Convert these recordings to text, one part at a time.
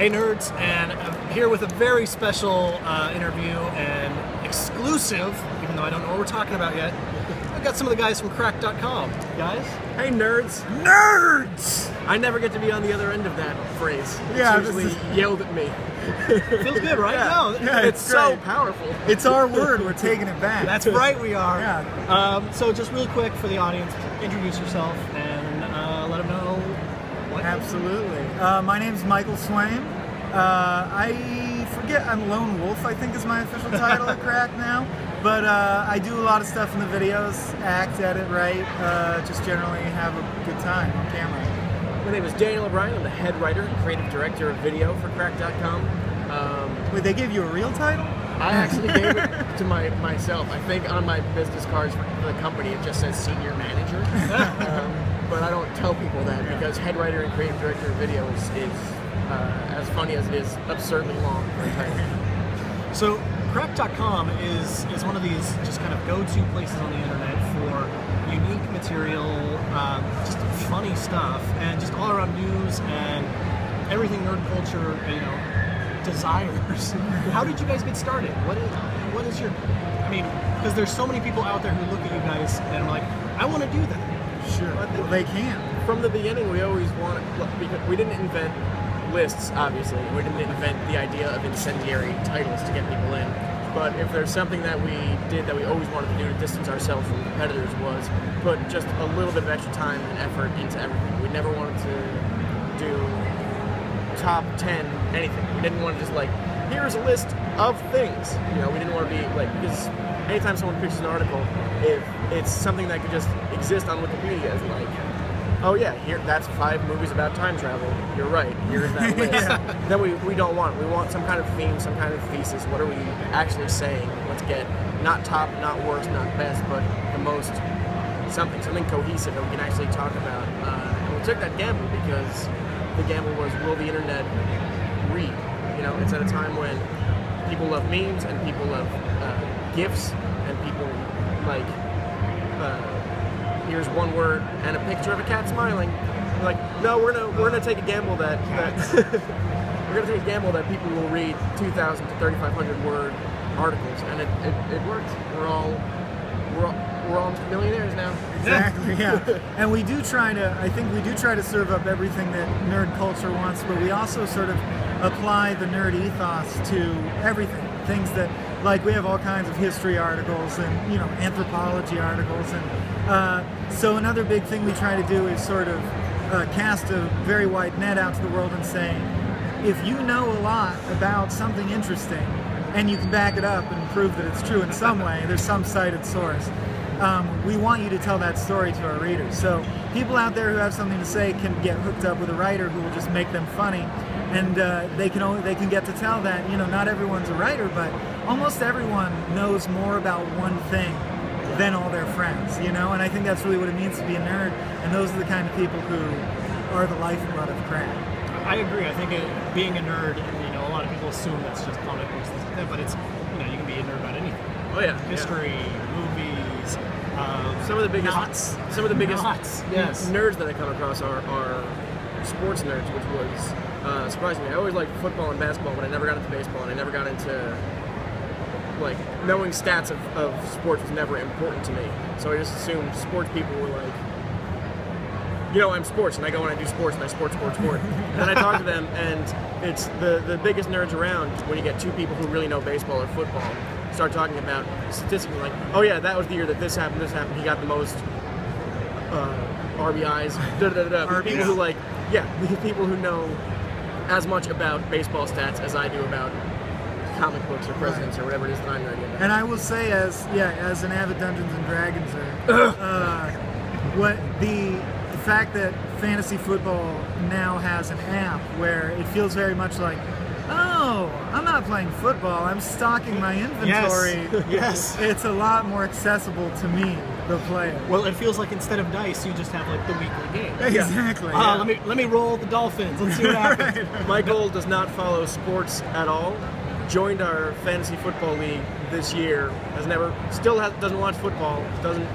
Hey nerds, and I'm here with a very special interview and exclusive, even though I don't know what we're talking about yet. I've got some of the guys from Crack.com. Guys? Hey nerds! Nerds! I never get to be on the other end of that phrase. Yeah, it's usually yelled at me. Feels good, right? Yeah. No, Yeah, it's so powerful. It's our word. We're taking it back. that's right, we are. Yeah. So just really quick for the audience, introduce yourself and let them know what. Absolutely. My name's Michael Swain. I forget, I'm Lone Wolf, I think is my official title at Crack now. But I do a lot of stuff in the videos, act, edit, write, just generally have a good time on camera. My name is Daniel O'Brien. I'm the head writer and creative director of video for Crack.com. Wait, they gave you a real title? I actually gave it to myself. I think on my business cards for the company it just says senior manager. But I don't tell people that because head writer and creative director of video is as funny as it is absurdly long for a title. So Crack.com is one of these just kind of go-to places on the internet for unique material, just funny stuff, and just all around news and everything nerd culture, desires. How did you guys get started? What is your? I mean, because there's so many people out there who look at you guys and are like, I want to do that. Sure. Well, they can. From the beginning, we always wanted. Because we didn't invent lists, obviously. We didn't invent the idea of incendiary titles to get people in. But if there's something that we did that we always wanted to do to distance ourselves from competitors was put just a little bit of extra time and effort into everything. We never wanted to do top 10 anything. We didn't want to just here's a list of things. We didn't want to be because anytime someone pitches an article, if it's something that could just exist on Wikipedia as oh yeah, here that's 5 movies about time travel. You're right. Here's that list. Then we don't want it. We want some kind of theme, some kind of thesis. What are we actually saying? Let's get not top, not worst, not best, but the most something cohesive that we can actually talk about. And we took that gamble because the gamble was, will the internet read? It's at a time when people love memes and people love GIFs and people like. Here's one word and a picture of a cat smiling. We're no, we're gonna take a gamble that we're gonna take a gamble that people will read 2,000 to 3,500 word articles, and it worked. We're all millionaires now. Exactly. Yeah. And we do try to. I think we do try to serve up everything that nerd culture wants, but we also sort of apply the nerd ethos to everything. Things that. We have all kinds of history articles and, anthropology articles. And so another big thing we try to do is sort of cast a very wide net out to the world and say, if you know a lot about something interesting and you can back it up and prove that it's true in some way, there's some cited source, we want you to tell that story to our readers. So people out there who have something to say can get hooked up with a writer who will just make them funny. And they can get to tell that, not everyone's a writer, but almost everyone knows more about one thing than all their friends, And I think that's really what it means to be a nerd, and those are the kind of people who are the lifeblood of Crack. I agree. I think being a nerd, a lot of people assume that's just comic books, things like that, but it's, you can be a nerd about anything. Oh yeah. History, movies, some of the biggest yes. nerds that I come across are sports nerds, which was surprising me. I always liked football and basketball, but I never got into baseball, and I never got into knowing stats of sports was never important to me. So I just assumed sports people were I'm sports, and I go and I do sports, and I sport. And then I talk to them, and it's the biggest nerds around when you get 2 people who really know baseball or football start talking about statistically, oh yeah, that was the year that this happened, he got the most RBIs, People who people who know as much about baseball stats as I do about comic books or presidents or whatever it is that I'm nerdy about. And I will say, as an avid Dungeons and Dragons the fact that fantasy football now has an app where it feels very much like, oh, I'm not playing football, I'm stocking my inventory. Yes. It's a lot more accessible to me, the player. Well, it feels like instead of dice, you just have the weekly game. Exactly. Let me roll the Dolphins. Let's see what happens. Right. Michael does not follow sports at all. Joined our fantasy football league this year. Doesn't watch football. Doesn't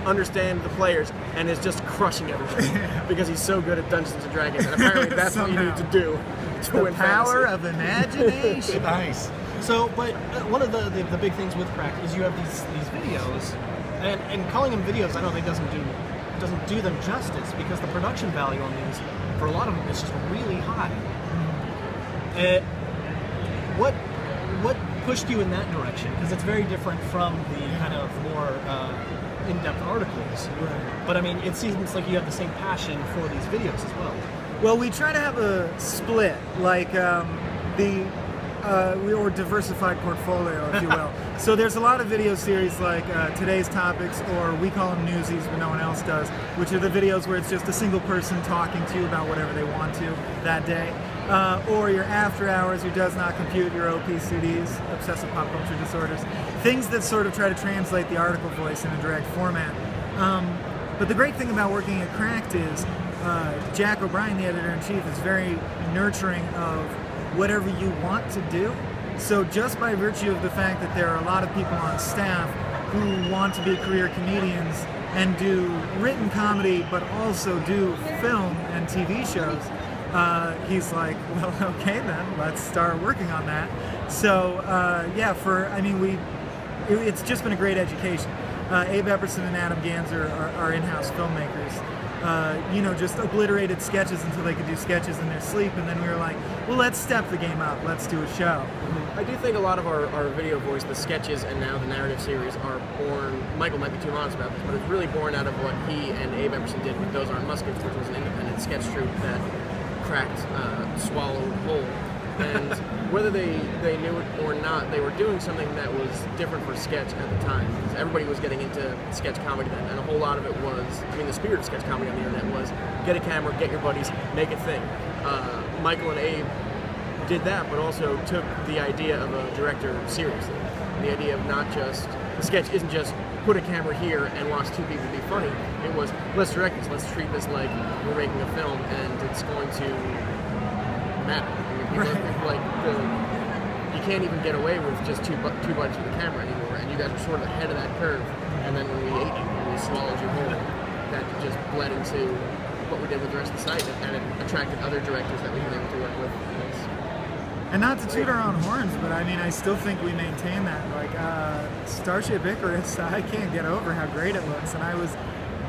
understand the players and is just crushing everything because he's so good at Dungeons and Dragons. And apparently that's what you need to do to The win power fantasy. of imagination. Nice. So, but one of the big things with Cracked is you have these videos, and calling them videos, I don't think doesn't do them justice because the production value on these, for a lot of them, is just really high. What pushed you in that direction? Because it's very different from the kind of more in-depth articles. Right. But I mean, it seems like you have the same passion for these videos as well. Well, we try to have a split, like or diversified portfolio, if you will. So there's a lot of video series like Today's Topics, or we call them Newsies, but no one else does, which are the videos where it's just a single person talking to you about whatever they want to that day. Or your After Hours, your Does Not Compute, your OPCDs, Obsessive Pop Culture Disorders. Things that sort of try to translate the article voice in a direct format. But the great thing about working at Cracked is Jack O'Brien, the editor-in-chief, is very nurturing of whatever you want to do. So just by virtue of the fact that there are a lot of people on staff who want to be career comedians and do written comedy, but also do film and TV shows, he's like, well, okay then, let's start working on that. So yeah, it's just been a great education. Abe Epperson and Adam Ganzer are in-house filmmakers. Just obliterated sketches until they could do sketches in their sleep, and then we were like, well, let's step the game up, let's do a show. I do think a lot of our video voice, the sketches and now the narrative series, are born, Michael might be too honest about this, but it's really born out of what he and Abe Epperson did with Those Aren't Muskets, which was an independent sketch troupe that Cracked swallowed whole. And whether they knew it or not, they were doing something that was different for sketch at the time. Because everybody was getting into sketch comedy then, and a whole lot of it was, the spirit of sketch comedy on the internet was get a camera, get your buddies, make a thing. Michael and Abe did that, but also took the idea of a director seriously. The idea of not just, the sketch isn't just put a camera here and watch two people be funny. It was, let's direct this, let's treat this like we're making a film, and it's going to matter. You can't even get away with just two buddies with a camera anymore, and you guys were sort of ahead of that curve. And then when we ate you, when we swallowed you whole, that just bled into what we did with the rest of the site, and it attracted other directors that we've been able to work with. And not to toot our own horns, but I still think we maintain that. Like Starship Icarus, I can't get over how great it looks, and I was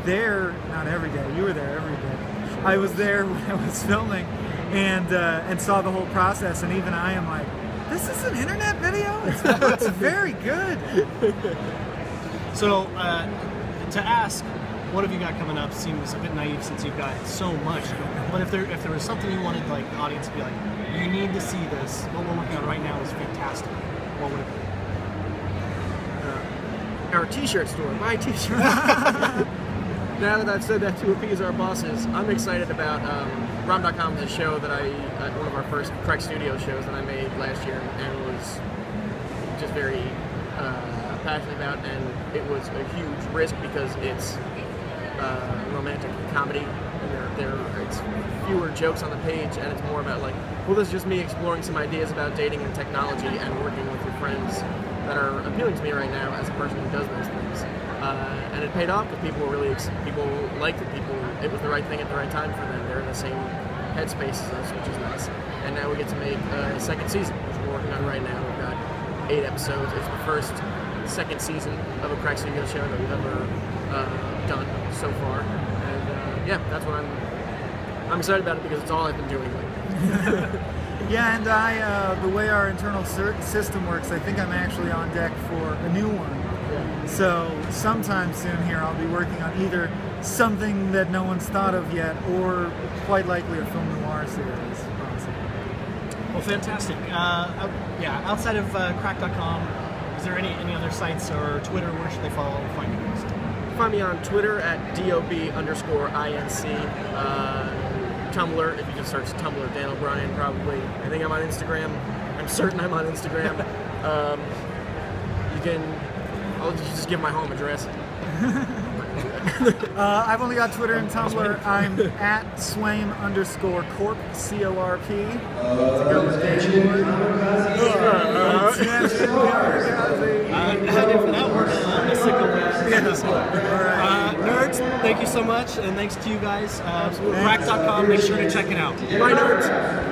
there, not every day, you were there every day. I was there when I was filming, and saw the whole process, and even I am like, this is an internet video? It's very good. So, to ask, what have you got coming up seems a bit naive since you've got so much going on. But if there was something you wanted like the audience to be like, you need to see this, what we're working on right now is fantastic, what would it be? Our t-shirt store, buy t-shirts. Now that I've said that to appease our bosses, I'm excited about Rom.com is a show that one of our first Cracked Studio shows that I made last year and was just very passionate about, and it was a huge risk because it's romantic comedy, and it's fewer jokes on the page, and it's more about like, well, this is just me exploring some ideas about dating and technology and working with your friends that are appealing to me right now as a person who does those things. And it paid off because people liked it. It was the right thing at the right time for them. They're in the same headspace as us, which is nice. And now we get to make a second season, which we're working on right now. We've got 8 episodes. It's the first second season of a Cracked Studio show that we've ever done so far. And yeah, that's what I'm excited about it because it's all I've been doing lately. Yeah, and the way our internal system works, I think I'm actually on deck for a new one. So sometime soon here I'll be working on either something that no one's thought of yet, or quite likely a film noir series. Well, fantastic. Outside of crack.com, is there any other sites or Twitter, where should they find you guys? Find me on Twitter at DOB_INC. Tumblr, if you just search Tumblr, Dan O'Brien, probably. I think I'm on Instagram. I'm certain I'm on Instagram. I'll just give my home address. I've only got Twitter and Tumblr. I'm at Swaim_Corp, CORP. To go with Dan. And if that works, I'm a sick of successful. Nerds, thank you so much, and thanks to you guys. Crack.com, make sure to check it out. Bye, nerds.